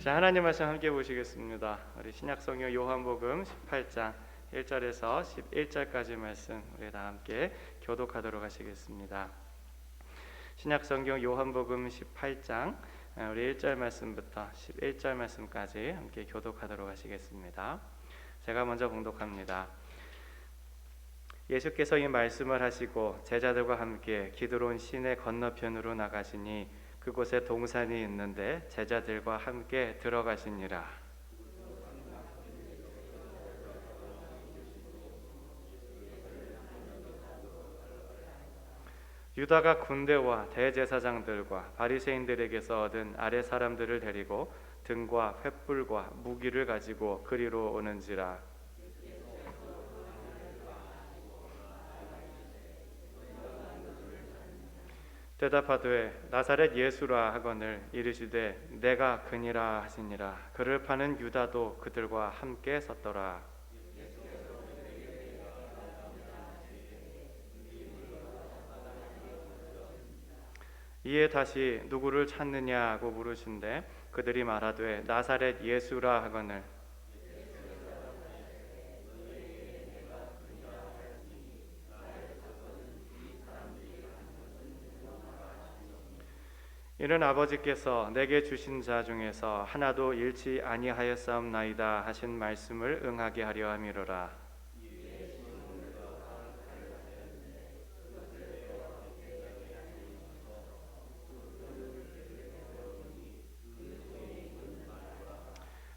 자, 하나님 말씀 함께 보시겠습니다. 우리 신약성경 요한복음 18장 1절에서 11절까지 말씀 우리 다 함께 교독하도록 하시겠습니다. 신약성경 요한복음 18장 우리 1절 말씀부터 11절 말씀까지 함께 교독하도록 하시겠습니다. 제가 먼저 봉독합니다. 예수께서 이 말씀을 하시고 제자들과 함께 기드론 시내 건너편으로 나가시니 그곳에 동산이 있는데 제자들과 함께 들어가시니라. 유다가 군대와 대제사장들과 바리새인들에게서 얻은 아랫 사람들을 데리고 등과 횃불과 무기를 가지고 그리로 오는지라. 대답하되 나사렛 예수라 하거늘 이르시되 내가 그니라 하시니라. 그를 파는 유다도 그들과 함께 섰더라. 이에 다시 누구를 찾느냐고 물으신대 그들이 말하되 나사렛 예수라 하거늘 이는 아버지께서 내게 주신 자 중에서 하나도 잃지 아니하였사옵나이다 하신 말씀을 응하게 하려 함이로라.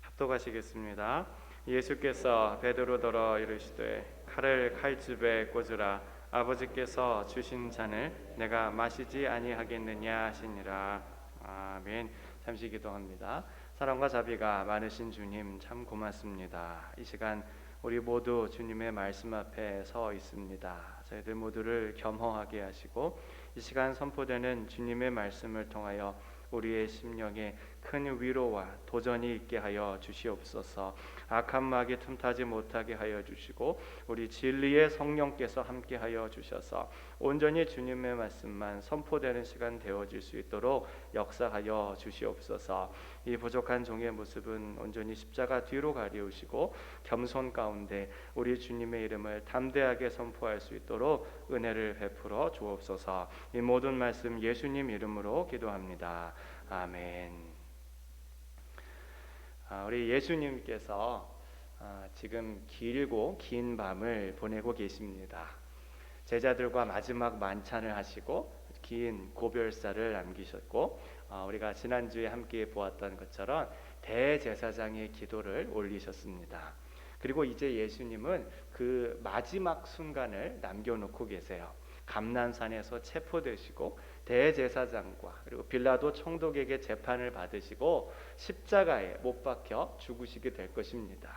합독하시겠습니다. 예수께서 베드로더러 이르시되 칼을 칼집에 꽂으라. 아버지께서 주신 잔을 내가 마시지 아니하겠느냐 하시니라. 아멘. 잠시 기도합니다. 사랑과 자비가 많으신 주님 참 고맙습니다. 이 시간 우리 모두 주님의 말씀 앞에 서 있습니다. 저희들 모두를 겸허하게 하시고 이 시간 선포되는 주님의 말씀을 통하여 우리의 심령에 큰 위로와 도전이 있게 하여 주시옵소서. 악한 마귀 틈타지 못하게 하여 주시고 우리 진리의 성령께서 함께 하여 주셔서 온전히 주님의 말씀만 선포되는 시간 되어질 수 있도록 역사하여 주시옵소서. 이 부족한 종의 모습은 온전히 십자가 뒤로 가리우시고 겸손 가운데 우리 주님의 이름을 담대하게 선포할 수 있도록 은혜를 베풀어 주옵소서. 이 모든 말씀 예수님 이름으로 기도합니다. 아멘. 우리 예수님께서 지금 길고 긴 밤을 보내고 계십니다. 제자들과 마지막 만찬을 하시고 긴 고별사를 남기셨고 우리가 지난주에 함께 보았던 것처럼 대제사장의 기도를 올리셨습니다. 그리고 이제 예수님은 그 마지막 순간을 남겨놓고 계세요. 감난산에서 체포되시고 대제사장과 그리고 빌라도 총독에게 재판을 받으시고 십자가에 못 박혀 죽으시게 될 것입니다.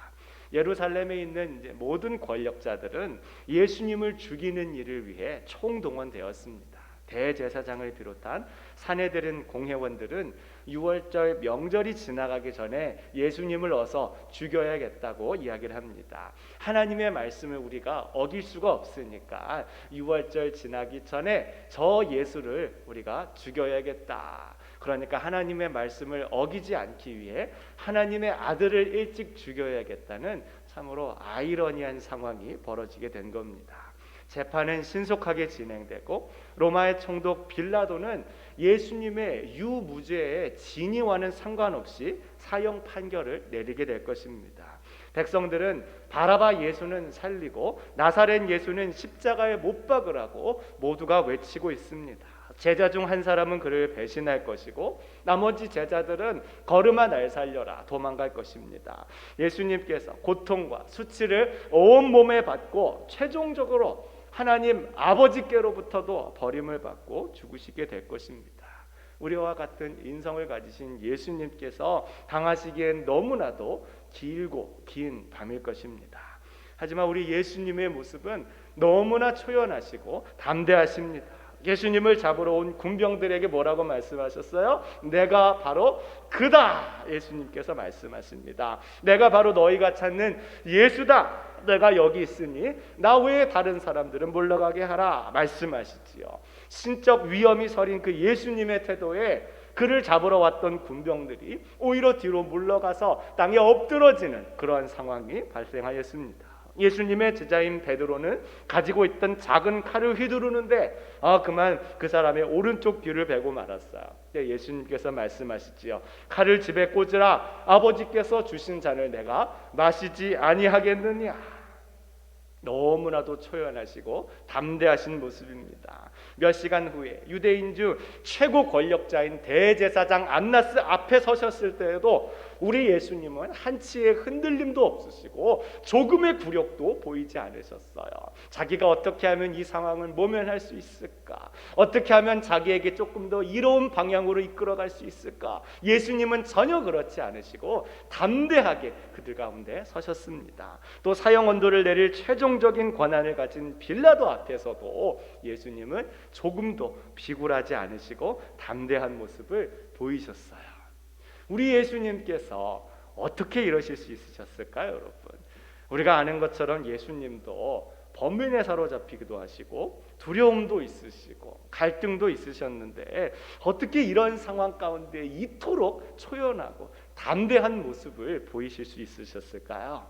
예루살렘에 있는 이제 모든 권력자들은 예수님을 죽이는 일을 위해 총동원되었습니다. 대제사장을 비롯한 사내들은 공회원들은 6월절 명절이 지나가기 전에 예수님을 어서 죽여야겠다고 이야기를 합니다. 하나님의 말씀을 우리가 어길 수가 없으니까 6월절 지나기 전에 저 예수를 우리가 죽여야겠다. 그러니까 하나님의 말씀을 어기지 않기 위해 하나님의 아들을 일찍 죽여야겠다는 참으로 아이러니한 상황이 벌어지게 된 겁니다. 재판은 신속하게 진행되고 로마의 총독 빌라도는 예수님의 유무죄의 진위와는 상관없이 사형 판결을 내리게 될 것입니다. 백성들은 바라바 예수는 살리고 나사렛 예수는 십자가에 못 박으라고 모두가 외치고 있습니다. 제자 중 한 사람은 그를 배신할 것이고 나머지 제자들은 걸음아 날 살려라 도망갈 것입니다. 예수님께서 고통과 수치를 온몸에 받고 최종적으로 하나님 아버지께로부터도 버림을 받고 죽으시게 될 것입니다. 우리와 같은 인성을 가지신 예수님께서 당하시기엔 너무나도 길고 긴 밤일 것입니다. 하지만 우리 예수님의 모습은 너무나 초연하시고 담대하십니다. 예수님을 잡으러 온 군병들에게 뭐라고 말씀하셨어요? 내가 바로 그다. 예수님께서 말씀하십니다. 내가 바로 너희가 찾는 예수다. 내가 여기 있으니 나 외에 다른 사람들은 물러가게 하라 말씀하시지요. 신적 위험이 서린 그 예수님의 태도에 그를 잡으러 왔던 군병들이 오히려 뒤로 물러가서 땅에 엎드러지는 그러한 상황이 발생하였습니다. 예수님의 제자인 베드로는 가지고 있던 작은 칼을 휘두르는데 그만 그 사람의 오른쪽 귀를 베고 말았어요. 예수님께서 말씀하시지요. 칼을 집에 꽂으라. 아버지께서 주신 잔을 내가 마시지 아니하겠느냐. 너무나도 초연하시고 담대하신 모습입니다. 몇 시간 후에 유대인 중 최고 권력자인 대제사장 안나스 앞에 서셨을 때에도 우리 예수님은 한치의 흔들림도 없으시고 조금의 굴욕도 보이지 않으셨어요. 자기가 어떻게 하면 이 상황을 모면할 수 있을까? 어떻게 하면 자기에게 조금 더 이로운 방향으로 이끌어갈 수 있을까? 예수님은 전혀 그렇지 않으시고 담대하게 그들 가운데 서셨습니다. 또 사형 언도를 내릴 최종적인 권한을 가진 빌라도 앞에서도 예수님은 조금도 비굴하지 않으시고 담대한 모습을 보이셨어요. 우리 예수님께서 어떻게 이러실 수 있으셨을까요, 여러분? 우리가 아는 것처럼 예수님도 범인에 사로잡히기도 하시고 두려움도 있으시고 갈등도 있으셨는데 어떻게 이런 상황 가운데 이토록 초연하고 담대한 모습을 보이실 수 있으셨을까요?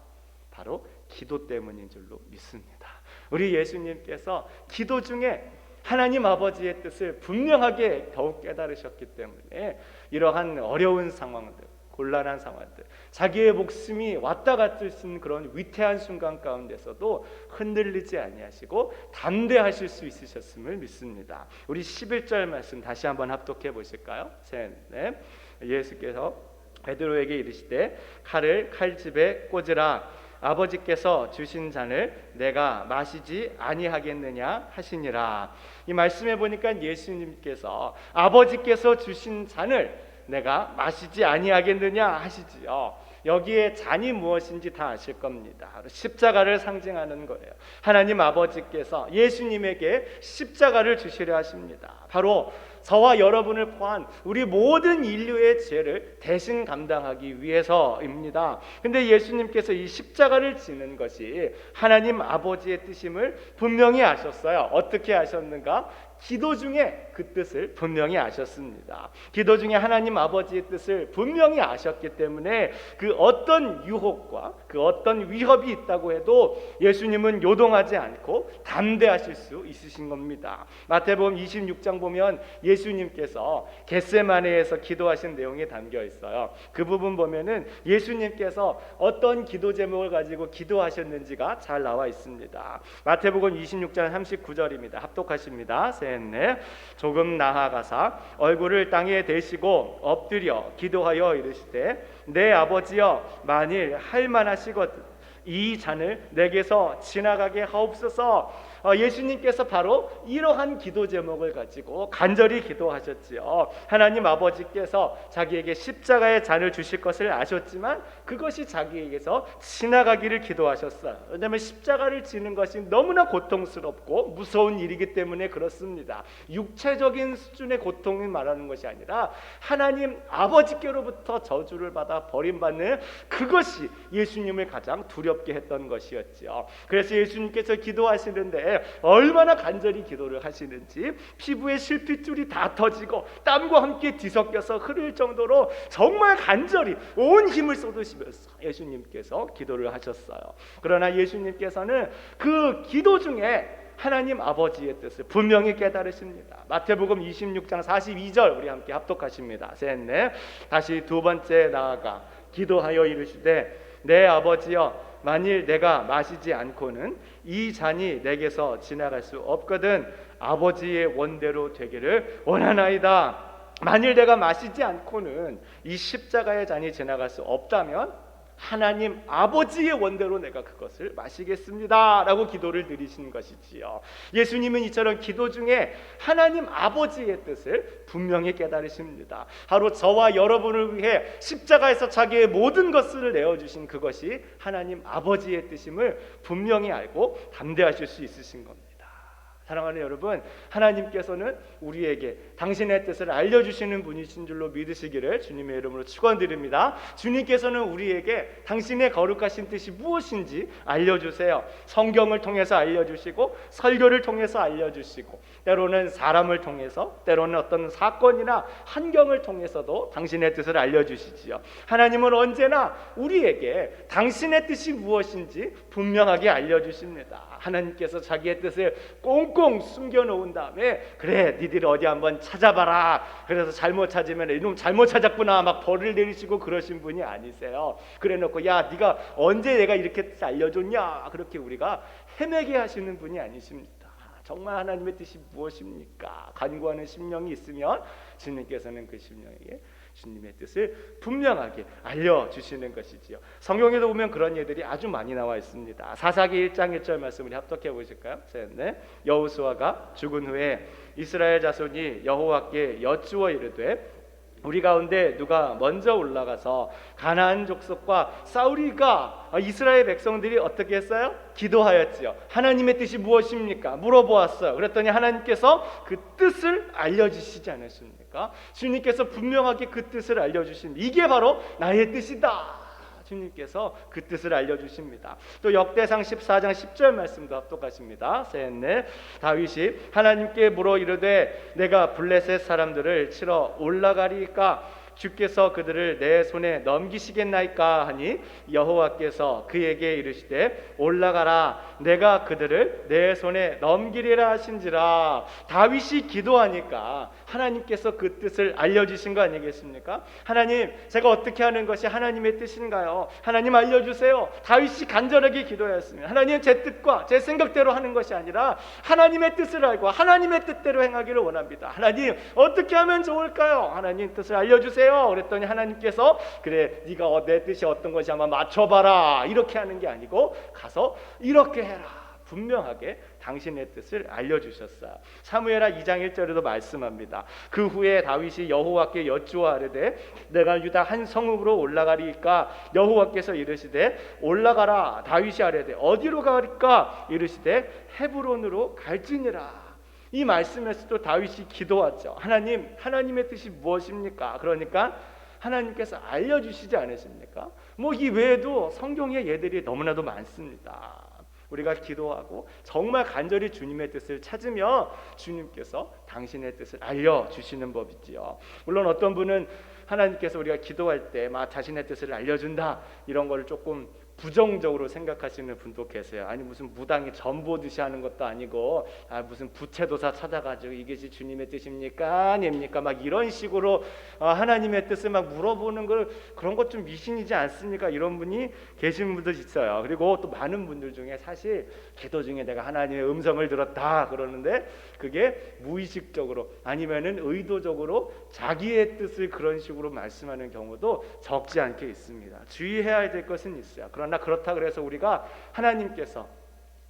바로 기도 때문인 줄로 믿습니다. 우리 예수님께서 기도 중에 하나님 아버지의 뜻을 분명하게 더욱 깨달으셨기 때문에 이러한 어려운 상황들, 곤란한 상황들, 자기의 목숨이 왔다 갔을 수 있는 그런 위태한 순간 가운데서도 흔들리지 아니하시고 담대하실 수 있으셨음을 믿습니다. 우리 11절 말씀 다시 한번 합독해 보실까요? 셋, 넷. 예수께서 베드로에게 이르시되 칼을 칼집에 꽂으라. 아버지께서 주신 잔을 내가 마시지 아니하겠느냐 하시니라. 이 말씀해 보니까 예수님께서 아버지께서 주신 잔을 내가 마시지 아니하겠느냐 하시지요. 여기에 잔이 무엇인지 다 아실 겁니다. 십자가를 상징하는 거예요. 하나님 아버지께서 예수님에게 십자가를 주시려 하십니다. 바로 저와 여러분을 포함한 우리 모든 인류의 죄를 대신 감당하기 위해서입니다. 근데 예수님께서 이 십자가를 지는 것이 하나님 아버지의 뜻임을 분명히 아셨어요. 어떻게 아셨는가? 기도 중에 그 뜻을 분명히 아셨습니다. 기도 중에 하나님 아버지의 뜻을 분명히 아셨기 때문에 그 어떤 유혹과 그 어떤 위협이 있다고 해도 예수님은 요동하지 않고 담대하실 수 있으신 겁니다. 마태복음 26장 보면 예수님께서 겟세마네에서 기도하신 내용이 담겨 있어요. 그 부분 보면은 예수님께서 어떤 기도 제목을 가지고 기도하셨는지가 잘 나와 있습니다. 마태복음 26장 39절입니다. 합독하십니다. 셋넷. 조금 나아가사 얼굴을 땅에 대시고 엎드려 기도하여 이르시되 내 아버지여 만일 할만하시거든 이 잔을 내게서 지나가게 하옵소서. 예수님께서 바로 이러한 기도 제목을 가지고 간절히 기도하셨지요. 하나님 아버지께서 자기에게 십자가의 잔을 주실 것을 아셨지만 그것이 자기에게서 지나가기를 기도하셨어요. 왜냐하면 십자가를 지는 것이 너무나 고통스럽고 무서운 일이기 때문에 그렇습니다. 육체적인 수준의 고통을 말하는 것이 아니라 하나님 아버지께로부터 저주를 받아 버림받는 그것이 예수님을 가장 두렵게 했던 것이었죠. 그래서 예수님께서 기도하시는데 얼마나 간절히 기도를 하시는지 피부에 실핏줄이 다 터지고 땀과 함께 뒤섞여서 흐를 정도로 정말 간절히 온 힘을 쏟으시면서 예수님께서 기도를 하셨어요. 그러나 예수님께서는 그 기도 중에 하나님 아버지의 뜻을 분명히 깨달으십니다. 마태복음 26장 42절 우리 함께 합독하십니다. 셋넷. 다시 두 번째 나아가 기도하여 이르시되 내 아버지여 만일 내가 마시지 않고는 이 잔이 내게서 지나갈 수 없거든 아버지의 원대로 되기를 원하나이다. 만일 내가 마시지 않고는 이 십자가의 잔이 지나갈 수 없다면 하나님 아버지의 원대로 내가 그것을 마시겠습니다 라고 기도를 드리신 것이지요. 예수님은 이처럼 기도 중에 하나님 아버지의 뜻을 분명히 깨달으십니다. 바로 저와 여러분을 위해 십자가에서 자기의 모든 것을 내어주신 그것이 하나님 아버지의 뜻임을 분명히 알고 담대하실 수 있으신 겁니다. 사랑하는 여러분, 하나님께서는 우리에게 당신의 뜻을 알려주시는 분이신 줄로 믿으시기를 주님의 이름으로 축원드립니다. 주님께서는 우리에게 당신의 거룩하신 뜻이 무엇인지 알려주세요. 성경을 통해서 알려주시고 설교를 통해서 알려주시고 때로는 사람을 통해서, 때로는 어떤 사건이나 환경을 통해서도 당신의 뜻을 알려주시지요. 하나님은 언제나 우리에게 당신의 뜻이 무엇인지 분명하게 알려주십니다. 하나님께서 자기의 뜻을 꽁꽁 숨겨놓은 다음에 그래 니들이 어디 한번 찾아봐라, 그래서 잘못 찾으면 이놈 잘못 찾았구나 막 벌을 내리시고 그러신 분이 아니세요. 그래놓고 야 네가 언제 내가 이렇게 뜻 알려줬냐, 그렇게 우리가 헤매게 하시는 분이 아니십니다. 정말 하나님의 뜻이 무엇입니까? 간구하는 심령이 있으면 주님께서는 그 심령에게 주님의 뜻을 분명하게 알려주시는 것이지요. 성경에도 보면 그런 예들이 아주 많이 나와 있습니다. 사사기 1장 1절 말씀 우리 합독해 보실까요? 여호수아가 죽은 후에 이스라엘 자손이 여호와께 여쭈어 이르되 우리 가운데 누가 먼저 올라가서 가나안 족속과 싸우리까? 이스라엘 백성들이 어떻게 했어요? 기도하였지요. 하나님의 뜻이 무엇입니까? 물어보았어요. 그랬더니 하나님께서 그 뜻을 알려주시지 않으십니까? 주님께서 분명하게 그 뜻을 알려주십니다. 이게 바로 나의 뜻이다. 주님께서 그 뜻을 알려주십니다. 또 역대상 14장 10절 말씀도 합독하십니다. 다윗이 하나님께 물어 이르되 내가 블레셋 사람들을 치러 올라가리까? 주께서 그들을 내 손에 넘기시겠나이까 하니 여호와께서 그에게 이르시되 올라가라, 내가 그들을 내 손에 넘기리라 하신지라. 다윗이 기도하니까 하나님께서 그 뜻을 알려주신 거 아니겠습니까? 하나님, 제가 어떻게 하는 것이 하나님의 뜻인가요? 하나님 알려주세요. 다윗이 간절하게 기도했습니다. 하나님, 제 뜻과 제 생각대로 하는 것이 아니라 하나님의 뜻을 알고 하나님의 뜻대로 행하기를 원합니다. 하나님, 어떻게 하면 좋을까요? 하나님 뜻을 알려주세요. 그랬더니 하나님께서 그래 네가 내 뜻이 어떤 것이 한번 맞춰봐라, 이렇게 하는 게 아니고 가서 이렇게 해라, 분명하게 당신의 뜻을 알려주셨어요. 사무엘하 2장 1절에도 말씀합니다. 그 후에 다윗이 여호와께 여쭈어 아뢰되 내가 유다 한 성읍으로 올라가리까? 여호와께서 이르시되 올라가라. 다윗이 아뢰되 어디로 가리까? 이르시되 헤브론으로 갈지니라. 이 말씀에서도 다윗이 기도하죠. 하나님, 하나님의 뜻이 무엇입니까? 그러니까 하나님께서 알려주시지 않으십니까? 이 외에도 성경의 예들이 너무나도 많습니다. 우리가 기도하고 정말 간절히 주님의 뜻을 찾으며 주님께서 당신의 뜻을 알려주시는 법이지요. 물론 어떤 분은 하나님께서 우리가 기도할 때 막 자신의 뜻을 알려준다, 이런 걸 조금 부정적으로 생각하시는 분도 계세요. 아니 무슨 무당이 점 보듯이 하는 것도 아니고 무슨 부채도사 찾아가지고 이것이 주님의 뜻입니까? 아닙니까? 막 이런 식으로 하나님의 뜻을 막 물어보는 걸, 그런 것 좀 미신이지 않습니까? 이런 분이 계신 분도 있어요. 그리고 또 많은 분들 중에 사실 기도 중에 내가 하나님의 음성을 들었다 그러는데 그게 무의식적으로 아니면은 의도적으로 자기의 뜻을 그런 식으로 말씀하는 경우도 적지 않게 있습니다. 주의해야 될 것은 있어요. 그러나 그렇다 그래서 우리가 하나님께서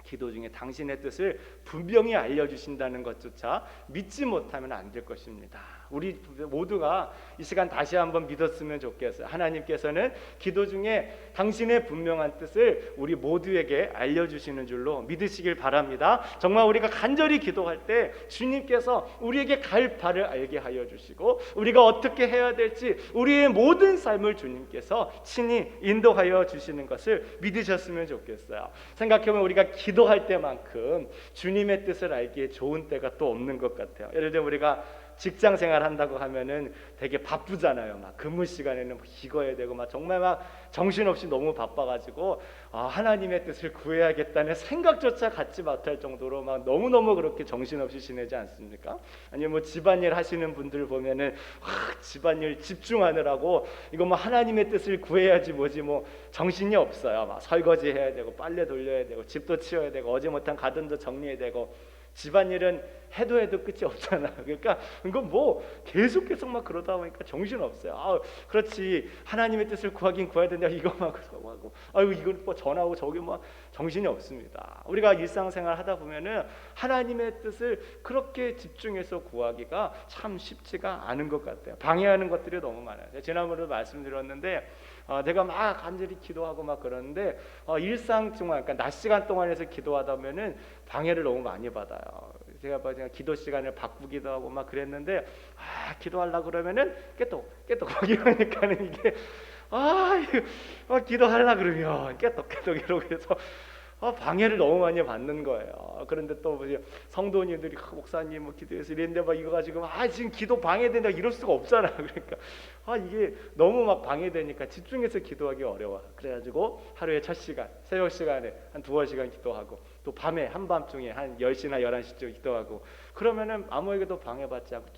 기도 중에 당신의 뜻을 분명히 알려주신다는 것조차 믿지 못하면 안 될 것입니다. 우리 모두가 이 시간 다시 한번 믿었으면 좋겠어요. 하나님께서는 기도 중에 당신의 분명한 뜻을 우리 모두에게 알려주시는 줄로 믿으시길 바랍니다. 정말 우리가 간절히 기도할 때 주님께서 우리에게 갈 바를 알게 하여 주시고 우리가 어떻게 해야 될지 우리의 모든 삶을 주님께서 친히 인도하여 주시는 것을 믿으셨으면 좋겠어요. 생각해보면 우리가 기도할 때만큼 주님의 뜻을 알기에 좋은 때가 또 없는 것 같아요. 예를 들면 우리가 직장 생활 한다고 하면은 되게 바쁘잖아요. 막 근무 시간에는 이거 해야 되고 막 정말 막 정신없이 너무 바빠가지고 하나님의 뜻을 구해야겠다는 생각조차 갖지 못할 정도로 막 너무너무 그렇게 정신없이 지내지 않습니까? 아니면 뭐 집안일 하시는 분들 보면은 집안일 집중하느라고 이거 뭐 하나님의 뜻을 구해야지 뭐지 뭐 정신이 없어요. 막 설거지 해야 되고 빨래 돌려야 되고 집도 치워야 되고 어제 못한 가든도 정리해야 되고 집안일은 해도 끝이 없잖아. 그러니까 이거 뭐 계속 막 그러다 보니까 정신 없어요. 그렇지, 하나님의 뜻을 구하긴 구해야 된다. 이거 막 하고, 이거 뭐 전하고 저기 뭐 정신이 없습니다. 우리가 일상생활 하다 보면은 하나님의 뜻을 그렇게 집중해서 구하기가 참 쉽지가 않은 것 같아요. 방해하는 것들이 너무 많아요. 지난번에도 말씀드렸는데 내가 막 간절히 기도하고 막 그러는데 일상 동안, 그러니까 낮 시간 동안에서 기도하다 보면은 방해를 너무 많이 받아요. 제가 기도 시간을 바꾸기도 하고 막 그랬는데 기도하려고 그러면은 깨똑 막 이러니까는 이게 기도하려고 그러면 깨똑 이러고 해서 방해를 너무 많이 받는 거예요. 그런데 또 성도님들이 목사님 뭐 기도해서 이랬는데 막 이거 가지고 지금 기도 방해된다 이럴 수가 없잖아. 그러니까 이게 너무 막 방해되니까 집중해서 기도하기 어려워. 그래가지고 하루에 첫 시간 새벽 시간에 한 2-3시간 기도하고 또 밤에 한밤중에 한 10시나 11시쯤 기도하고 그러면은 아무에게도 방해받지 않고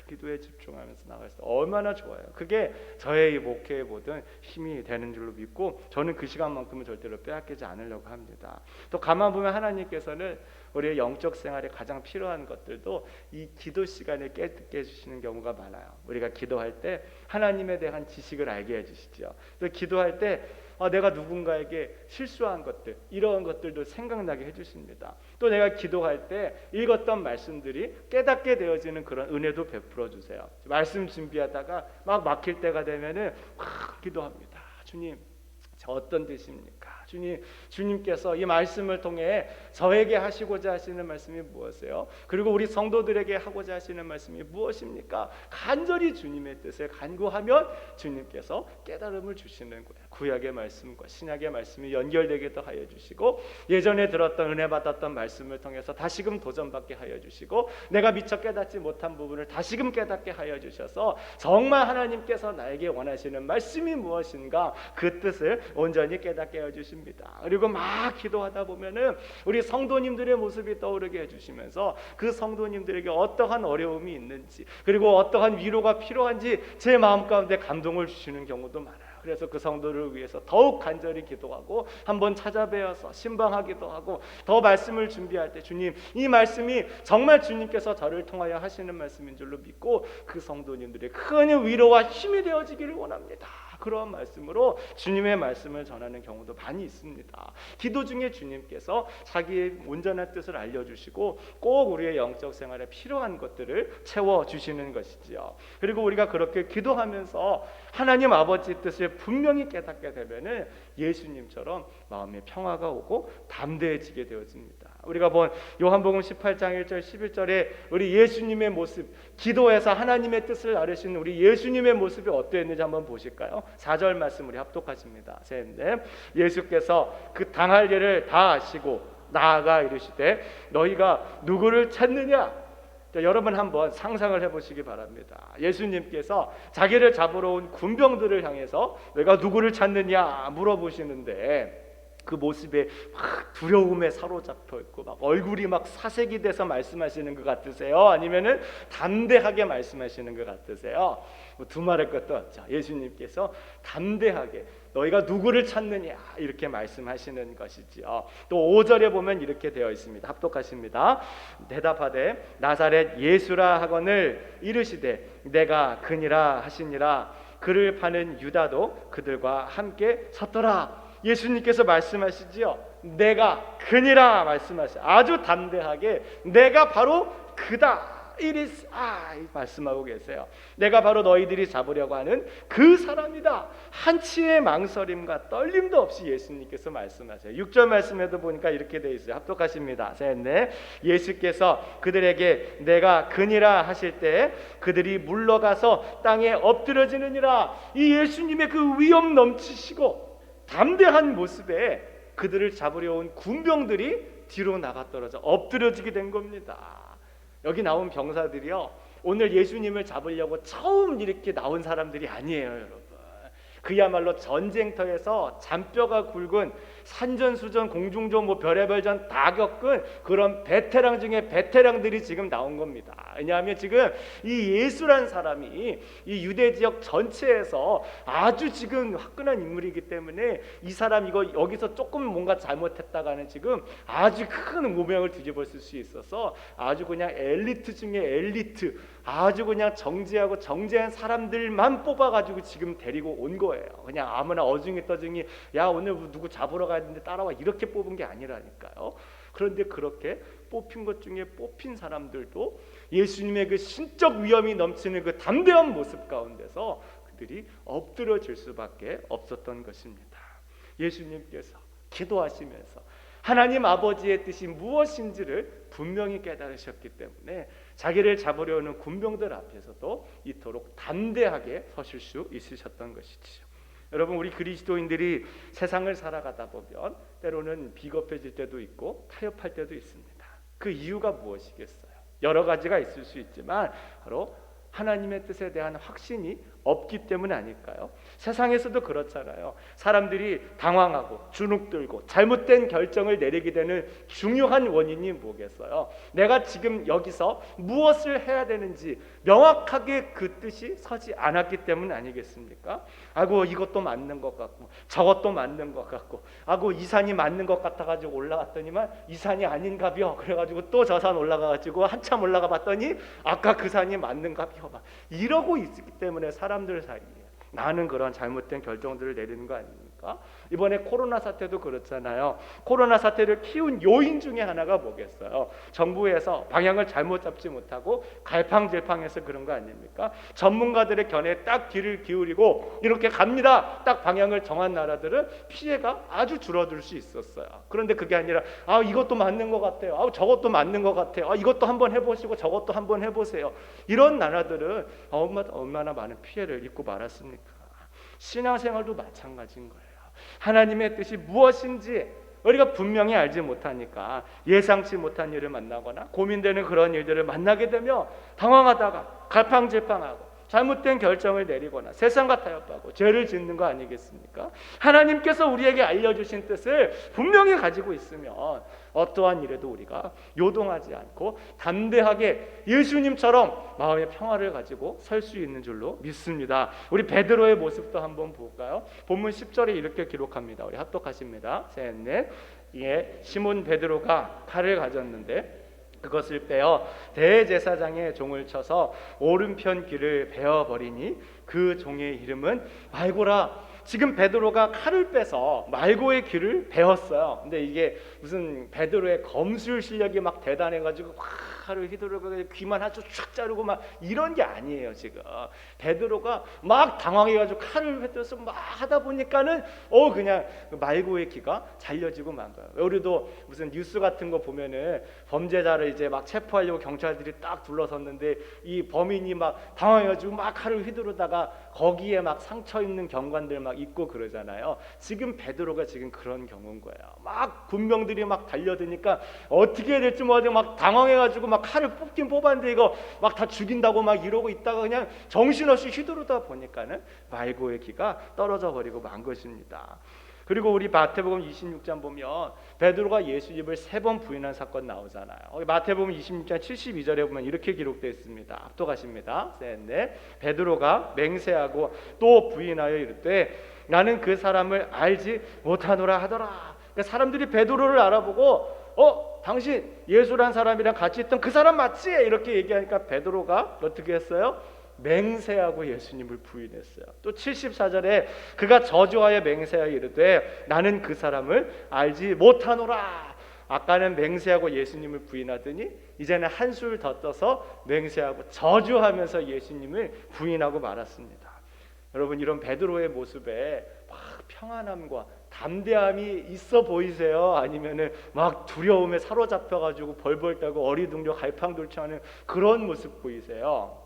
기도에 집중하면서 나가서 얼마나 좋아요. 그게 저의 목회의 모든 힘이 되는 줄로 믿고 저는 그 시간만큼은 절대로 빼앗기지 않으려고 합니다. 또 가만 보면 하나님께서는 우리의 영적 생활에 가장 필요한 것들도 이 기도 시간에 깨닫게 해주시는 경우가 많아요. 우리가 기도할 때 하나님에 대한 지식을 알게 해주시죠. 또 기도할 때 내가 누군가에게 실수한 것들 이런 것들도 생각나게 해주십니다. 또 내가 기도할 때 읽었던 말씀들이 깨닫게 되어지는 그런 은혜도 베풀어 주세요. 말씀 준비하다가 막 막힐 때가 되면은 기도합니다. 주님, 저 어떤 뜻입니까? 주님께서 이 말씀을 통해 저에게 하시고자 하시는 말씀이 무엇이에요? 그리고 우리 성도들에게 하고자 하시는 말씀이 무엇입니까? 간절히 주님의 뜻을 간구하면 주님께서 깨달음을 주시는 거예요. 구약의 말씀과 신약의 말씀이 연결되게도 하여 주시고 예전에 들었던 은혜 받았던 말씀을 통해서 다시금 도전받게 하여 주시고 내가 미처 깨닫지 못한 부분을 다시금 깨닫게 하여 주셔서 정말 하나님께서 나에게 원하시는 말씀이 무엇인가 그 뜻을 온전히 깨닫게 하여 주십니다. 그리고 막 기도하다 보면은 우리 성도님들의 모습이 떠오르게 해주시면서 그 성도님들에게 어떠한 어려움이 있는지 그리고 어떠한 위로가 필요한지 제 마음 가운데 감동을 주시는 경우도 많아요. 그래서 그 성도를 위해서 더욱 간절히 기도하고 한번 찾아뵈어서 신방하기도 하고 더 말씀을 준비할 때 주님 이 말씀이 정말 주님께서 저를 통하여 하시는 말씀인 줄로 믿고 그 성도님들의 큰 위로와 힘이 되어지기를 원합니다. 그런 말씀으로 주님의 말씀을 전하는 경우도 많이 있습니다. 기도 중에 주님께서 자기의 온전한 뜻을 알려주시고 꼭 우리의 영적 생활에 필요한 것들을 채워주시는 것이지요. 그리고 우리가 그렇게 기도하면서 하나님 아버지 뜻을 분명히 깨닫게 되면은 예수님처럼 마음의 평화가 오고 담대해지게 되어집니다. 우리가 본 요한복음 18장 1절 11절에 우리 예수님의 모습 기도해서 하나님의 뜻을 아뢰신 우리 예수님의 모습이 어떠했는지 한번 보실까요? 4절 말씀 우리 합독하십니다. 셋, 넷. 예수께서 그 당할 일을 다 아시고 나아가 이르시되 너희가 누구를 찾느냐? 여러분 한번 상상을 해보시기 바랍니다. 예수님께서 자기를 잡으러 온 군병들을 향해서 너희가 누구를 찾느냐 물어보시는데 그 모습에 막 두려움에 사로잡혀 있고 막 얼굴이 막 사색이 돼서 말씀하시는 것 같으세요? 아니면은 담대하게 말씀하시는 것 같으세요? 두말할 것도 없죠. 예수님께서 담대하게 너희가 누구를 찾느냐 이렇게 말씀하시는 것이지요. 또 5절에 보면 이렇게 되어 있습니다. 합독하십니다. 대답하되 나사렛 예수라 하거늘 이르시되 내가 그니라 하시니라. 그를 파는 유다도 그들과 함께 섰더라. 예수님께서 말씀하시지요. 내가 그니라 말씀하시죠. 아주 담대하게 내가 바로 그다. 말씀하고 계세요. 내가 바로 너희들이 잡으려고 하는 그 사람이다. 한치의 망설임과 떨림도 없이 예수님께서 말씀하세요. 6절 말씀에도 보니까 이렇게 되어 있어요. 합독하십니다. 셋, 넷. 예수께서 그들에게 내가 그니라 하실 때 그들이 물러가서 땅에 엎드려지느니라. 이 예수님의 그 위엄 넘치시고 담대한 모습에 그들을 잡으려 온 군병들이 뒤로 나가 떨어져 엎드려지게 된 겁니다. 여기 나온 병사들이요 오늘 예수님을 잡으려고 처음 이렇게 나온 사람들이 아니에요, 여러분. 그야말로 전쟁터에서 잔뼈가 굵은 산전수전 공중전 뭐 별의별 전 다 겪은 그런 베테랑 중에 베테랑들이 지금 나온 겁니다. 왜냐하면 지금 이 예수란 사람이 이 유대 지역 전체에서 아주 지금 화끈한 인물이기 때문에 이 사람 이거 여기서 조금 뭔가 잘못했다가는 지금 아주 큰 오명을 뒤집었을 수 있어서 아주 그냥 엘리트 중에 엘리트 아주 그냥 정제하고 정제한 사람들만 뽑아가지고 지금 데리고 온 거예요. 그냥 아무나 어중이 떠중이 야 오늘 누구 잡으러 가야 되는데 따라와 이렇게 뽑은 게 아니라니까요. 그런데 그렇게 뽑힌 것 중에 뽑힌 사람들도 예수님의 그 신적 위엄이 넘치는 그 담대한 모습 가운데서 그들이 엎드려질 수밖에 없었던 것입니다. 예수님께서 기도하시면서 하나님 아버지의 뜻이 무엇인지를 분명히 깨달으셨기 때문에 자기를 잡으려는 군병들 앞에서도 이토록 담대하게 서실 수 있으셨던 것이지요. 여러분, 우리 그리스도인들이 세상을 살아가다 보면 때로는 비겁해질 때도 있고 타협할 때도 있습니다. 그 이유가 무엇이겠어요? 여러 가지가 있을 수 있지만 바로 하나님의 뜻에 대한 확신이 없기 때문 아닐까요? 세상에서도 그렇잖아요. 사람들이 당황하고 주눅들고 잘못된 결정을 내리게 되는 중요한 원인이 뭐겠어요? 내가 지금 여기서 무엇을 해야 되는지 명확하게 그 뜻이 서지 않았기 때문 아니겠습니까? 아고 이것도 맞는 것 같고 저것도 맞는 것 같고 아고 이 산이 맞는 것 같아가지고 올라갔더니만 이 산이 아닌가벼. 그래가지고 또 저 산 올라가가지고 한참 올라가 봤더니 아까 그 산이 맞는가벼. 막 이러고 있기 때문에 사람들 사이에 많은 그런 잘못된 결정들을 내리는 거 아닙니까? 이번에 코로나 사태도 그렇잖아요. 코로나 사태를 키운 요인 중에 하나가 뭐겠어요? 정부에서 방향을 잘못 잡지 못하고 갈팡질팡해서 그런 거 아닙니까? 전문가들의 견해에 딱 귀를 기울이고 이렇게 갑니다. 딱 방향을 정한 나라들은 피해가 아주 줄어들 수 있었어요. 그런데 그게 아니라 이것도 맞는 것 같아요. 저것도 맞는 것 같아요. 이것도 한번 해보시고 저것도 한번 해보세요. 이런 나라들은 얼마나 많은 피해를 입고 말았습니까? 신앙생활도 마찬가지인 거예요. 하나님의 뜻이 무엇인지 우리가 분명히 알지 못하니까 예상치 못한 일을 만나거나 고민되는 그런 일들을 만나게 되면 당황하다가 갈팡질팡하고 잘못된 결정을 내리거나 세상과 타협하고 죄를 짓는 거 아니겠습니까? 하나님께서 우리에게 알려주신 뜻을 분명히 가지고 있으면 어떠한 일에도 우리가 요동하지 않고 담대하게 예수님처럼 마음의 평화를 가지고 설 수 있는 줄로 믿습니다. 우리 베드로의 모습도 한번 볼까요? 본문 10절에 이렇게 기록합니다. 우리 합독하십니다. 셋, 넷. 예, 시몬 베드로가 칼을 가졌는데 그것을 빼어 대제사장의 종을 쳐서 오른편 귀를 베어버리니 그 종의 이름은 말고라. 지금 베드로가 칼을 빼서 말고의 귀를 베었어요. 근데 이게 무슨 베드로의 검술 실력이 막 대단해가지고 칼을 휘두르고 귀만 아주 쫙 자르고 막 이런 게 아니에요. 지금 베드로가 막 당황해가지고 칼을 휘둘러서 막 하다 보니까는 그냥 말고의 귀가 잘려지고 만 거예요. 우리도 무슨 뉴스 같은 거 보면은 범죄자를 이제 막 체포하려고 경찰들이 딱 둘러섰는데 이 범인이 막 당황해가지고 막 칼을 휘두르다가 거기에 막 상처 있는 경관들 막 있고 그러잖아요. 지금 베드로가 지금 그런 경우인 거예요. 막 군병들이 막 달려드니까 어떻게 해야 될지 모르고 막 당황해가지고 막 칼을 뽑긴 뽑았는데 이거 막 다 죽인다고 막 이러고 있다가 그냥 정신없이 휘두르다 보니까는 말고의 귀가 떨어져 버리고 만 것입니다. 그리고 우리 마태복음 26장 보면 베드로가 예수님을 3번 부인한 사건 나오잖아요. 마태복음 26장 72절에 보면 이렇게 기록되어 있습니다. 합독하십니다. 셋, 넷. 베드로가 맹세하고 또 부인하여 이르되 나는 그 사람을 알지 못하노라 하더라. 그러니까 사람들이 베드로를 알아보고 당신 예수란 사람이랑 같이 있던 그 사람 맞지? 이렇게 얘기하니까 베드로가 어떻게 했어요? 맹세하고 예수님을 부인했어요. 또 74절에 그가 저주하여 맹세하여 이르되 나는 그 사람을 알지 못하노라. 아까는 맹세하고 예수님을 부인하더니 이제는 한술 더 떠서 맹세하고 저주하면서 예수님을 부인하고 말았습니다. 여러분, 이런 베드로의 모습에 막 평안함과 담대함이 있어 보이세요? 아니면은 막 두려움에 사로잡혀가지고 벌벌 떨고 어리둥절 갈팡돌창하는 그런 모습 보이세요?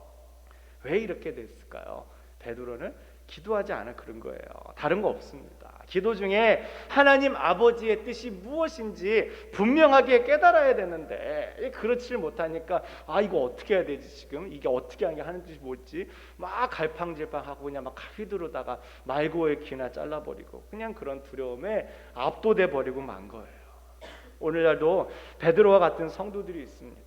왜 이렇게 됐을까요? 베드로는 기도하지 않아 그런 거예요. 다른 거 없습니다. 기도 중에 하나님 아버지의 뜻이 무엇인지 분명하게 깨달아야 되는데 그렇지 못하니까 이거 어떻게 해야 되지? 지금 이게 어떻게 하는 뜻이 뭘지 막 갈팡질팡하고 그냥 막 휘두르다가 말고의 귀나 잘라버리고 그냥 그런 두려움에 압도돼 버리고 만 거예요. 오늘날도 베드로와 같은 성도들이 있습니다.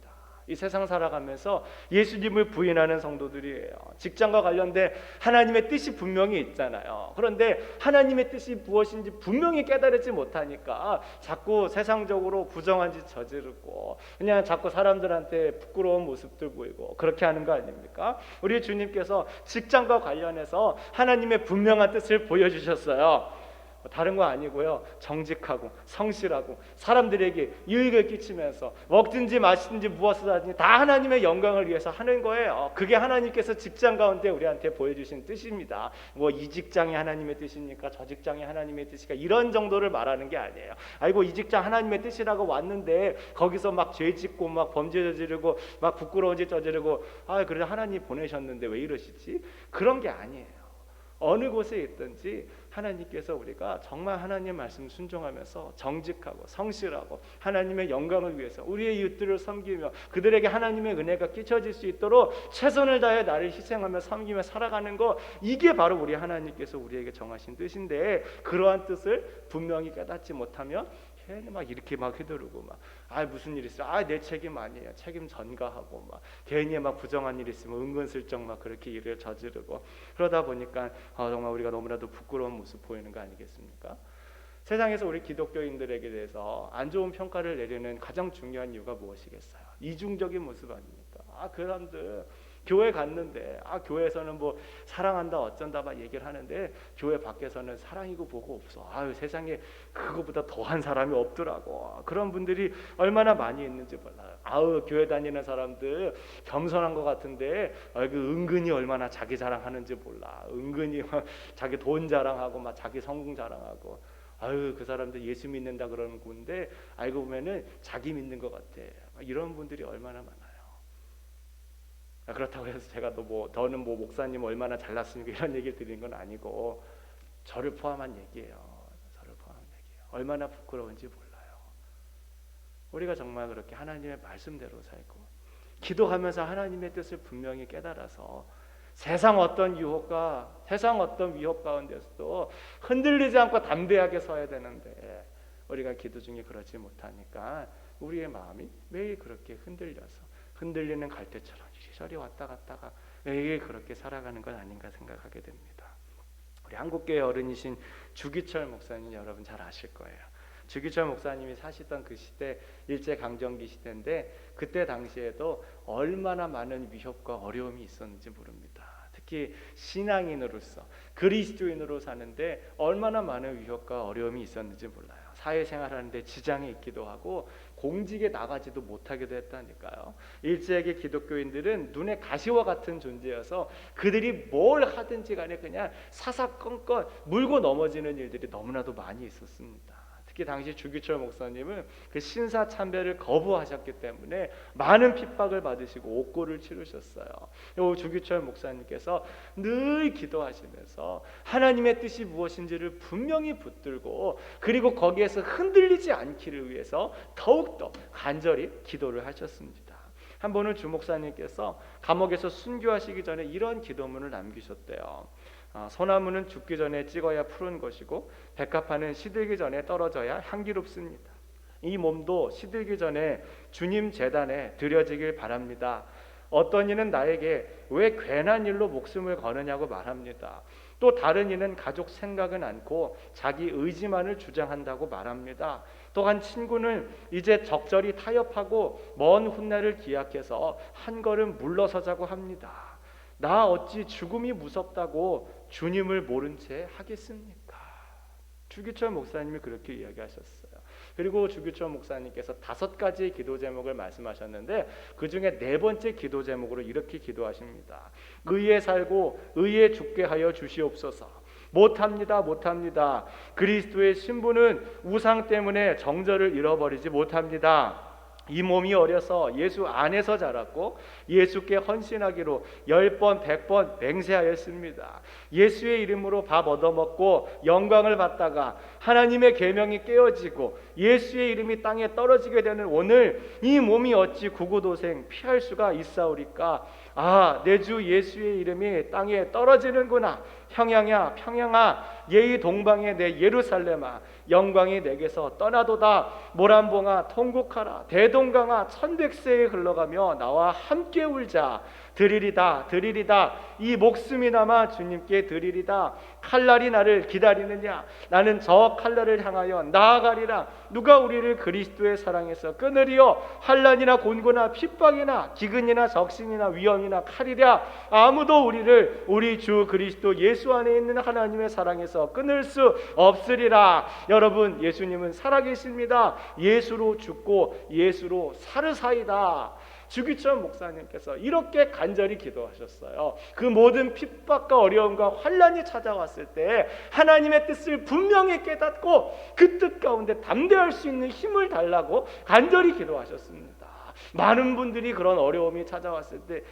이 세상 살아가면서 예수님을 부인하는 성도들이에요. 직장과 관련된 하나님의 뜻이 분명히 있잖아요. 그런데 하나님의 뜻이 무엇인지 분명히 깨달지 못하니까 자꾸 세상적으로 부정한 짓 저지르고 그냥 자꾸 사람들한테 부끄러운 모습들 보이고 그렇게 하는 거 아닙니까? 우리 주님께서 직장과 관련해서 하나님의 분명한 뜻을 보여주셨어요. 다른 거 아니고요. 정직하고 성실하고 사람들에게 유익을 끼치면서 먹든지 마시든지 무엇을 하든지 다 하나님의 영광을 위해서 하는 거예요. 그게 하나님께서 직장 가운데 우리한테 보여주신 뜻입니다. 뭐 이 직장이 하나님의 뜻입니까? 저 직장이 하나님의 뜻이니까 이런 정도를 말하는 게 아니에요. 아이고 이 직장 하나님의 뜻이라고 왔는데 거기서 막 죄 짓고 막 범죄 저지르고 막 부끄러운 짓 저지르고 그래 하나님 보내셨는데 왜 이러시지? 그런 게 아니에요. 어느 곳에 있든지 하나님께서 우리가 정말 하나님 말씀 순종하면서 정직하고 성실하고 하나님의 영광을 위해서 우리의 이웃들을 섬기며 그들에게 하나님의 은혜가 끼쳐질 수 있도록 최선을 다해 나를 희생하며 섬기며 살아가는 거, 이게 바로 우리 하나님께서 우리에게 정하신 뜻인데, 그러한 뜻을 분명히 깨닫지 못하면 괜히 막 이렇게 막 휘두르고 막 무슨 일 있어? 내 책임 아니에요. 책임 전가하고 막 괜히 막 부정한 일 있으면 은근슬쩍 막 그렇게 일을 저지르고 그러다 보니까 정말 우리가 너무나도 부끄러운 모습 보이는 거 아니겠습니까? 세상에서 우리 기독교인들에게 대해서 안 좋은 평가를 내리는 가장 중요한 이유가 무엇이겠어요? 이중적인 모습 아닙니까? 그 사람들 교회 갔는데 교회에서는 뭐 사랑한다 어쩐다 막 얘기를 하는데 교회 밖에서는 사랑이고 뭐고 없어. 세상에 그거보다 더한 사람이 없더라고. 그런 분들이 얼마나 많이 있는지 몰라요. 교회 다니는 사람들 겸손한 것 같은데 그 은근히 얼마나 자기 자랑하는지 몰라. 은근히 막 자기 돈 자랑하고 막 자기 성공 자랑하고 그 사람들 예수 믿는다 그러는 건데 알고 보면은 자기 믿는 것 같아. 이런 분들이 얼마나 많아요. 그렇다고 해서 제가 더는 목사님 얼마나 잘났으니까 이런 얘기를 드리는 건 아니고 저를 포함한 얘기예요. 얼마나 부끄러운지 몰라요. 우리가 정말 그렇게 하나님의 말씀대로 살고 기도하면서 하나님의 뜻을 분명히 깨달아서 세상 어떤 유혹과 세상 어떤 위협 가운데서도 흔들리지 않고 담대하게 서야 되는데 우리가 기도 중에 그러지 못하니까 우리의 마음이 매일 그렇게 흔들리는 갈대처럼 이리저리 왔다 갔다가 매일 그렇게 살아가는 건 아닌가 생각하게 됩니다. 우리 한국교회 어른이신 주기철 목사님 여러분 잘 아실 거예요. 주기철 목사님이 사시던 그 시대 일제강점기 시대인데 그때 당시에도 얼마나 많은 위협과 어려움이 있었는지 모릅니다. 특히 신앙인으로서 그리스도인으로 사는데 얼마나 많은 위협과 어려움이 있었는지 몰라요. 사회생활하는데 지장이 있기도 하고 공직에 나가지도 못하기도 했다니까요. 일제의 기독교인들은 눈에 가시와 같은 존재여서 그들이 뭘 하든지 간에 그냥 사사건건 물고 넘어지는 일들이 너무나도 많이 있었습니다. 특히 당시 주기철 목사님은 그 신사참배를 거부하셨기 때문에 많은 핍박을 받으시고 옥고를 치르셨어요. 주기철 목사님께서 늘 기도하시면서 하나님의 뜻이 무엇인지를 분명히 붙들고 그리고 거기에서 흔들리지 않기를 위해서 더욱더 간절히 기도를 하셨습니다. 한 번은 주 목사님께서 감옥에서 순교하시기 전에 이런 기도문을 남기셨대요. 소나무는 죽기 전에 찍어야 푸른 것이고 백합화는 시들기 전에 떨어져야 향기롭습니다. 이 몸도 시들기 전에 주님 제단에 드려지길 바랍니다. 어떤 이는 나에게 왜 괜한 일로 목숨을 거느냐고 말합니다. 또 다른 이는 가족 생각은 않고 자기 의지만을 주장한다고 말합니다. 또한 친구는 이제 적절히 타협하고 먼 훗날을 기약해서 한 걸음 물러서자고 합니다. 나 어찌 죽음이 무섭다고 주님을 모른 채 하겠습니까? 주기철 목사님이 그렇게 이야기하셨어요. 그리고 주기철 목사님께서 5가지의 기도 제목을 말씀하셨는데 그 중에 4번째 기도 제목으로 이렇게 기도하십니다. 의에 살고 의에 죽게 하여 주시옵소서. 못합니다. 그리스도의 신부는 우상 때문에 정절을 잃어버리지 못합니다. 이 몸이 어려서 예수 안에서 자랐고 예수께 헌신하기로 10번 100번 맹세하였습니다. 예수의 이름으로 밥 얻어먹고 영광을 받다가 하나님의 계명이 깨어지고 예수의 이름이 땅에 떨어지게 되는 오늘 이 몸이 어찌 구구도생 피할 수가 있사오리까? 내 주 예수의 이름이 땅에 떨어지는구나. 평양아 예의 동방의 내 예루살렘아 영광이 내게서 떠나도다. 모란봉아 통곡하라. 대동강아 천백세에 흘러가며 나와 함께 울자. 드리리다. 이 목숨이나마 주님께 드리리다. 칼날이 나를 기다리느냐? 나는 저 칼날을 향하여 나아가리라. 누가 우리를 그리스도의 사랑에서 끊으리요? 환난이나 곤고나 핍박이나 기근이나 적신이나 위험이나 칼이랴. 아무도 우리를 우리 주 그리스도 예수 안에 있는 하나님의 사랑에서 끊을 수 없으리라. 여러분, 예수님은 살아계십니다. 예수로 죽고 예수로 사르사이다. 주기천 목사님께서 이렇게 간절히 기도하셨어요. 그 모든 핍박과 어려움과 환난이 찾아왔을 때 하나님의 뜻을 분명히 깨닫고 그 뜻 가운데 담대할 수 있는 힘을 달라고 간절히 기도하셨습니다. 많은 분들이 그런 어려움이 찾아왔을 때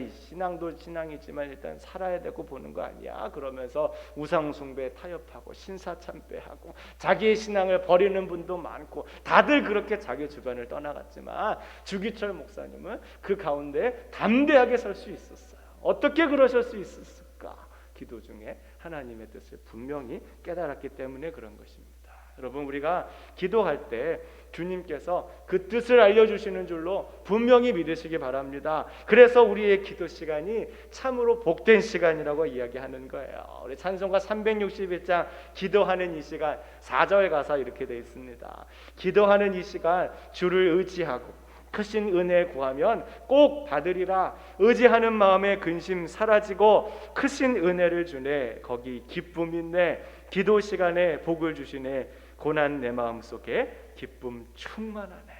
신앙도 신앙이지만 일단 살아야 되고 보는 거 아니야 그러면서 우상숭배에 타협하고 신사참배하고 자기의 신앙을 버리는 분도 많고 다들 그렇게 자기 주변을 떠나갔지만 주기철 목사님은 그 가운데 담대하게 설 수 있었어요. 어떻게 그러실 수 있었을까? 기도 중에 하나님의 뜻을 분명히 깨달았기 때문에 그런 것입니다. 여러분, 우리가 기도할 때 주님께서 그 뜻을 알려주시는 줄로 분명히 믿으시기 바랍니다. 그래서 우리의 기도 시간이 참으로 복된 시간이라고 이야기하는 거예요. 우리 찬송가 361장 기도하는 이 시간 4절 가사 이렇게 되어 있습니다. 기도하는 이 시간 주를 의지하고 크신 은혜 구하면 꼭 받으리라. 의지하는 마음의 근심 사라지고 크신 은혜를 주네. 거기 기쁨 있네. 기도 시간에 복을 주시네. 고난 내 마음속에 기쁨 충만하네.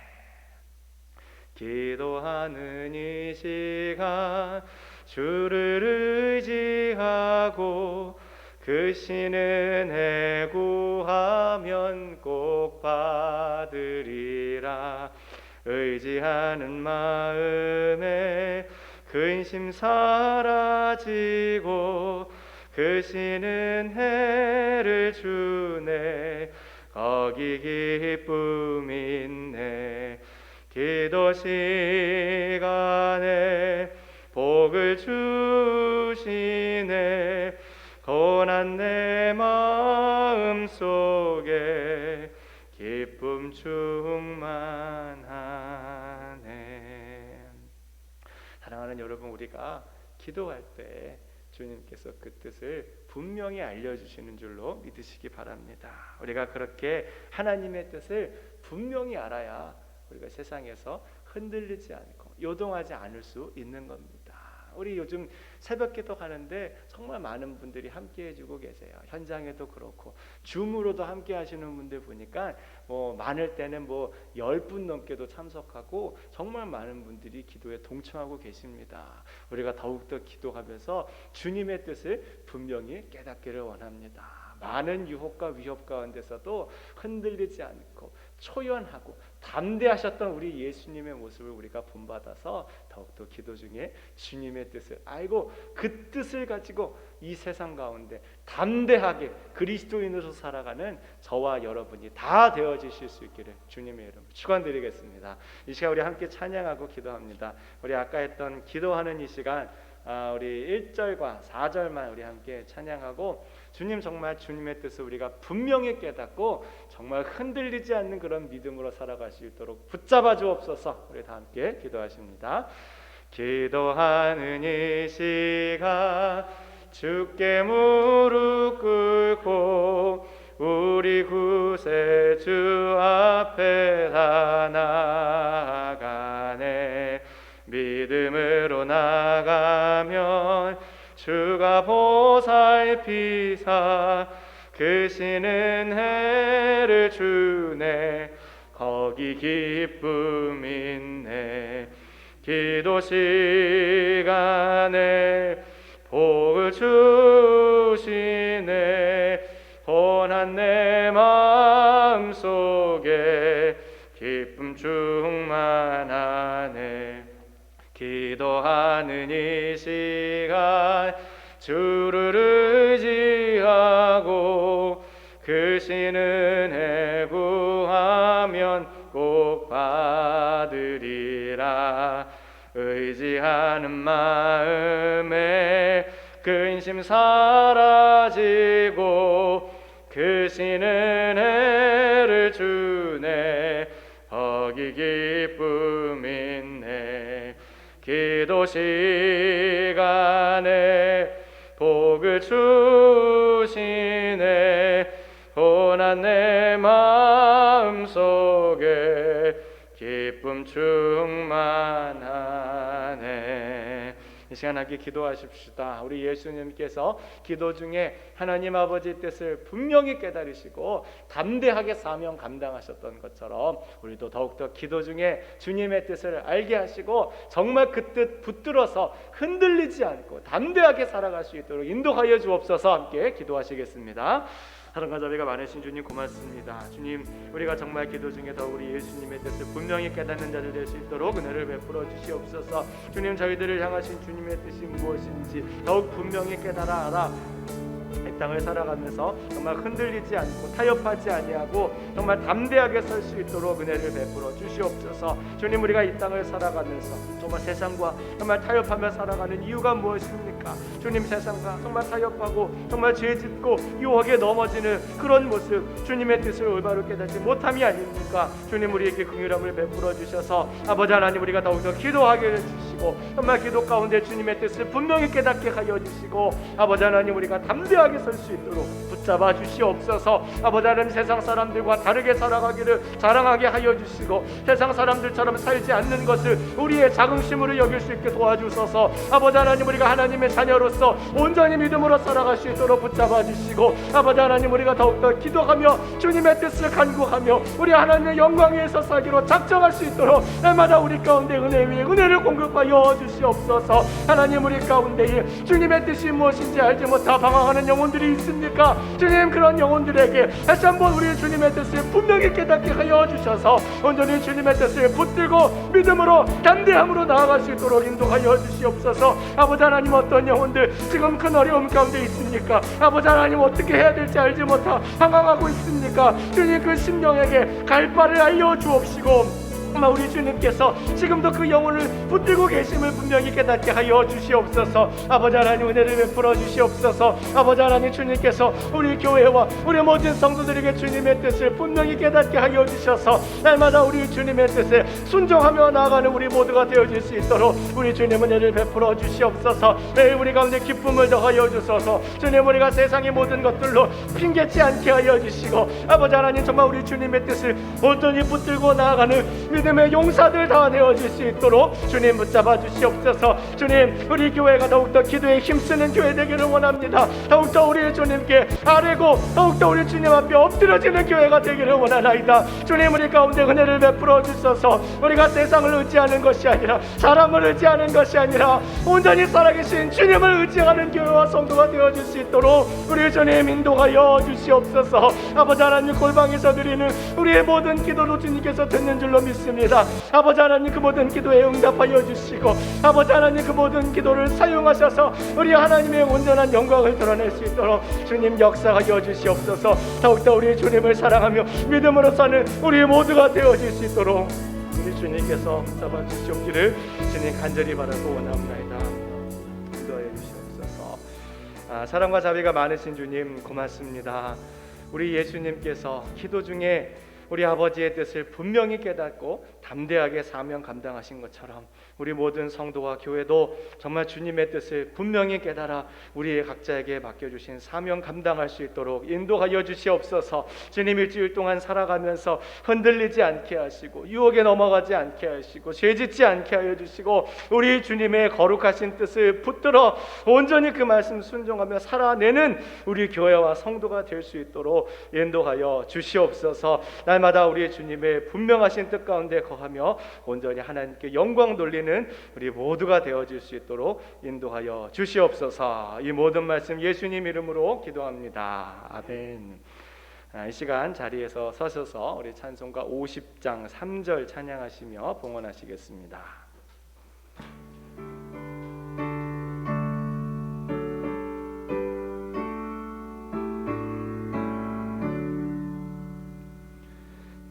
기도하는 이 시간 주를 의지하고 크신 은혜 구하면 꼭 받으리라. 의지하는 마음에 근심 사라지고 크신 은혜를 주네. 거기 기쁨 있네. 기도 시간에 복을 주시네. 고난 내 마음 속에 기쁨 충만하네. 사랑하는 여러분, 우리가 기도할 때 주님께서 그 뜻을 분명히 알려주시는 줄로 믿으시기 바랍니다. 우리가 그렇게 하나님의 뜻을 분명히 알아야 우리가 세상에서 흔들리지 않고 요동하지 않을 수 있는 겁니다. 우리 요즘 새벽기도 하는데 정말 많은 분들이 함께 해주고 계세요. 현장에도 그렇고 줌으로도 함께 하시는 분들 보니까 많을 때는 10분 넘게도 참석하고 정말 많은 분들이 기도에 동참하고 계십니다. 우리가 더욱더 기도하면서 주님의 뜻을 분명히 깨닫기를 원합니다. 많은 유혹과 위협 가운데서도 흔들리지 않고 초연하고 담대하셨던 우리 예수님의 모습을 우리가 본받아서 더욱더 기도 중에 주님의 뜻을 알고 그 뜻을 가지고 이 세상 가운데 담대하게 그리스도인으로 살아가는 저와 여러분이 다 되어지실 수 있기를 주님의 이름으로 축원드리겠습니다. 이 시간 우리 함께 찬양하고 기도합니다. 우리 아까 했던 기도하는 이 시간 우리 1절과 4절만 우리 함께 찬양하고 주님, 정말 주님의 뜻을 우리가 분명히 깨닫고 정말 흔들리지 않는 그런 믿음으로 살아갈 수 있도록 붙잡아 주옵소서. 우리 다 함께 기도하십니다. 기도하는 이 시간 주께 무릎 꿇고 우리 구세주 앞에 다 나아가네. 믿음으로 나가면 주가 보살피사 크신 은혜를 주네. 거기 기쁨 있네. 기도 시간에 복을 주시네. 고난 내 마음 속에 기쁨 충만하네. 기도하는 이 시간 주를 의지하고 크신 은혜 구하면 꼭 받으리라. 의지하는 마음에 근심 사라지고 크신 은혜를 주네. 거기 기쁨 있네. 기도 시간에 복을 주시네. 고난 내 마음속에 기쁨 충만하네. 이 시간 함께 기도하십시다. 우리 예수님께서 기도 중에 하나님 아버지의 뜻을 분명히 깨달으시고 담대하게 사명 감당하셨던 것처럼 우리도 더욱더 기도 중에 주님의 뜻을 알게 하시고 정말 그 뜻 붙들어서 흔들리지 않고 담대하게 살아갈 수 있도록 인도하여 주옵소서. 함께 기도하시겠습니다. 사랑과 자비가 많으신 주님 고맙습니다. 주님, 우리가 정말 기도 중에 더 우리 예수님의 뜻을 분명히 깨닫는 자들 될 수 있도록 은혜를 베풀어 주시옵소서. 주님, 저희들을 향하신 주님의 뜻이 무엇인지 더욱 분명히 깨달아 알아 이 땅을 살아가면서 정말 흔들리지 않고 타협하지 아니하고 정말 담대하게 설 수 있도록 은혜를 베풀어 주시옵소서. 주님, 우리가 이 땅을 살아가면서 정말 세상과 정말 타협하며 살아가는 이유가 무엇입니까? 주님, 세상과 정말 타협하고 정말 죄짓고 유혹에 넘어지는 그런 모습, 주님의 뜻을 올바로 깨닫지 못함이 아닙니까? 주님, 우리에게 긍휼함을 베풀어 주셔서 아버지 하나님, 우리가 더욱더 기도하게 해주시고 정말 기도 가운데 주님의 뜻을 분명히 깨닫게 하여 주시고 아버지 하나님, 우리가 담대하게 설 수 있도록 붙잡아 주시옵소서. 아버지 하나님, 세상 사람들과 다르게 살아가기를 자랑하게 하여 주시고 세상 사람들처럼 살지 않는 것을 우리의 자긍심으로 여길 수 있게 도와주소서. 아버지 하나님, 우리가 하나님의 자녀로서 온전히 믿음으로 살아갈 수 있도록 붙잡아 주시고 아버지 하나님, 우리가 더욱더 기도하며 주님의 뜻을 간구하며 우리 하나님의 영광 위에서 살기로 작정할 수 있도록 날마다 우리 가운데 은혜 위에 은혜를 공급하여 주시옵소서. 하나님, 우리 가운데에 주님의 뜻이 무엇인지 알지 못하 방황하는 영혼들이 있습니까? 주님, 그런 영혼들에게 다시 한번 우리 주님의 뜻을 분명히 깨닫게 하여 주셔서 온전히 주님의 뜻을 붙들고 믿음으로 담대함으로 나아갈 수 있도록 인도하여 주시옵소서. 아버지 하나님, 어떤 영혼들 지금 큰 어려움 가운데 있습니까? 아버지 하나님, 어떻게 해야 될지 알지 못하 방황하고 있습니까? 주님, 그 심령에게 갈 바를 알려 주옵시고 정말 우리 주님께서 지금도 그 영혼을 붙들고 계심을 분명히 깨닫게 하여 주시옵소서. 아버지 하나님, 은혜를 베풀어 주시옵소서. 아버지 하나님, 주님께서 우리 교회와 우리 모든 성도들에게 주님의 뜻을 분명히 깨닫게 하여 주셔서 날마다 우리 주님의 뜻에 순종하며 나아가는 우리 모두가 되어질 수 있도록 우리 주님 은혜를 베풀어 주시옵소서. 매일 우리 가운데 기쁨을 더하여 주소서. 주님, 우리가 세상의 모든 것들로 핑계치 않게 하여 주시고 아버지 하나님, 정말 우리 주님의 뜻을 온전히 붙들고 나아가는 믿음의 용사들 다 되어질 수 있도록 주님 붙잡아 주시옵소서. 주님, 우리 교회가 더욱더 기도에 힘쓰는 교회 되기를 원합니다. 더욱더 우리 주님께 아뢰고 더욱더 우리 주님 앞에 엎드려지는 교회가 되기를 원하나이다. 주님, 우리 가운데 은혜를 베풀어 주소서. 우리가 세상을 의지하는 것이 아니라 사람을 의지하는 것이 아니라 온전히 살아계신 주님을 의지하는 교회와 성도가 되어질 수 있도록 우리 주님 인도하여 주시옵소서. 아버지 하나님, 골방에서 드리는 우리의 모든 기도도 주님께서 듣는 줄로 믿습니다. 아버지 하나님, 그 모든 기도에 응답하여 주시고 아버지 하나님, 그 모든 기도를 사용하셔서 우리 하나님의 온전한 영광을 드러낼 수 있도록 주님 역사하여 주시옵소서. 더욱더 우리 주님을 사랑하며 믿음으로 사는 우리 모두가 되어질 수 있도록 우리 주님께서 붙잡아 주시옵기를 주님 간절히 바라고 원합니다. 기도하여 주시옵소서. 사랑과 자비가 많으신 주님 고맙습니다. 우리 예수님께서 기도 중에 우리 아버지의 뜻을 분명히 깨닫고 담대하게 사명 감당하신 것처럼 우리 모든 성도와 교회도 정말 주님의 뜻을 분명히 깨달아 우리의 각자에게 맡겨주신 사명 감당할 수 있도록 인도하여 주시옵소서. 주님, 일주일 동안 살아가면서 흔들리지 않게 하시고 유혹에 넘어가지 않게 하시고 죄짓지 않게 하여 주시고 우리 주님의 거룩하신 뜻을 붙들어 온전히 그 말씀 순종하며 살아내는 우리 교회와 성도가 될 수 있도록 인도하여 주시옵소서. 날마다 우리 주님의 분명하신 뜻 가운데 거하며 온전히 하나님께 영광 돌리는 우리 모두가 되어질 수 있도록 인도하여 주시옵소서. 이 모든 말씀 예수님 이름으로 기도합니다. 아멘. 이 시간 자리에서 서셔서 우리 찬송가 50장 3절 찬양하시며 봉헌하시겠습니다.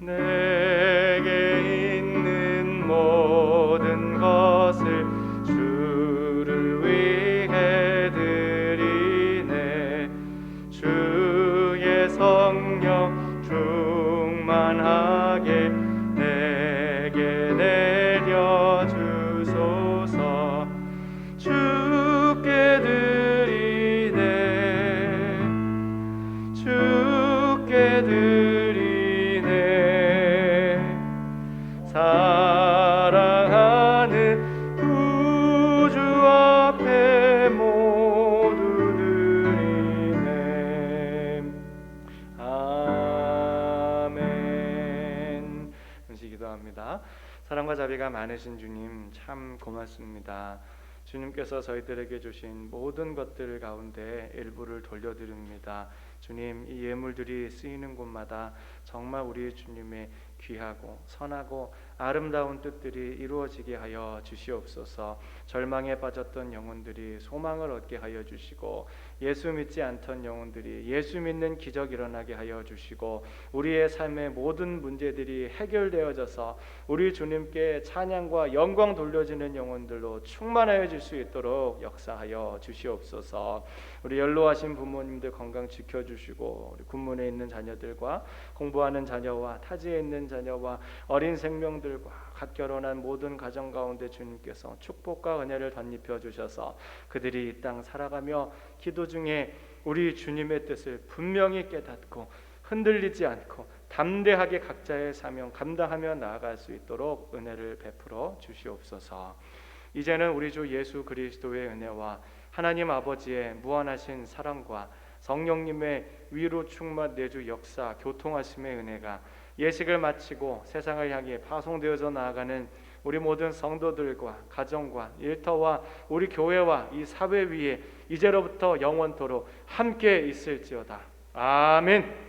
내게 있는 모든 것을 주를 위해 드리네. 주의 성령 충만하게 내게 내려주소서. 사랑과 자비가 많으신 주님 참 고맙습니다. 주님께서 저희들에게 주신 모든 것들 가운데 일부를 돌려드립니다. 주님, 이 예물들이 쓰이는 곳마다 정말 우리 주님의 귀하고 선하고 아름다운 뜻들이 이루어지게 하여 주시옵소서. 절망에 빠졌던 영혼들이 소망을 얻게 하여 주시고, 예수 믿지 않던 영혼들이 예수 믿는 기적 일어나게 하여 주시고, 우리의 삶의 모든 문제들이 해결되어져서 우리 주님께 찬양과 영광 돌려지는 영혼들로 충만하여 줄 수 있도록 역사하여 주시옵소서. 우리 연로하신 부모님들 건강 지켜주시고, 우리 군문에 있는 자녀들과 공부하는 자녀와 타지에 있는 자녀와 어린 생명들과 갓 결혼한 모든 가정 가운데 주님께서 축복과 은혜를 덧입혀 주셔서 그들이 이 땅 살아가며 기도 중에 우리 주님의 뜻을 분명히 깨닫고 흔들리지 않고 담대하게 각자의 사명 감당하며 나아갈 수 있도록 은혜를 베풀어 주시옵소서. 이제는 우리 주 예수 그리스도의 은혜와 하나님 아버지의 무한하신 사랑과 성령님의 위로 충만 내주 역사 교통하심의 은혜가 예식을 마치고 세상을 향해 파송되어져 나아가는 우리 모든 성도들과 가정과 일터와 우리 교회와 이 사회 위에 이제로부터 영원토록 함께 있을지어다. 아멘.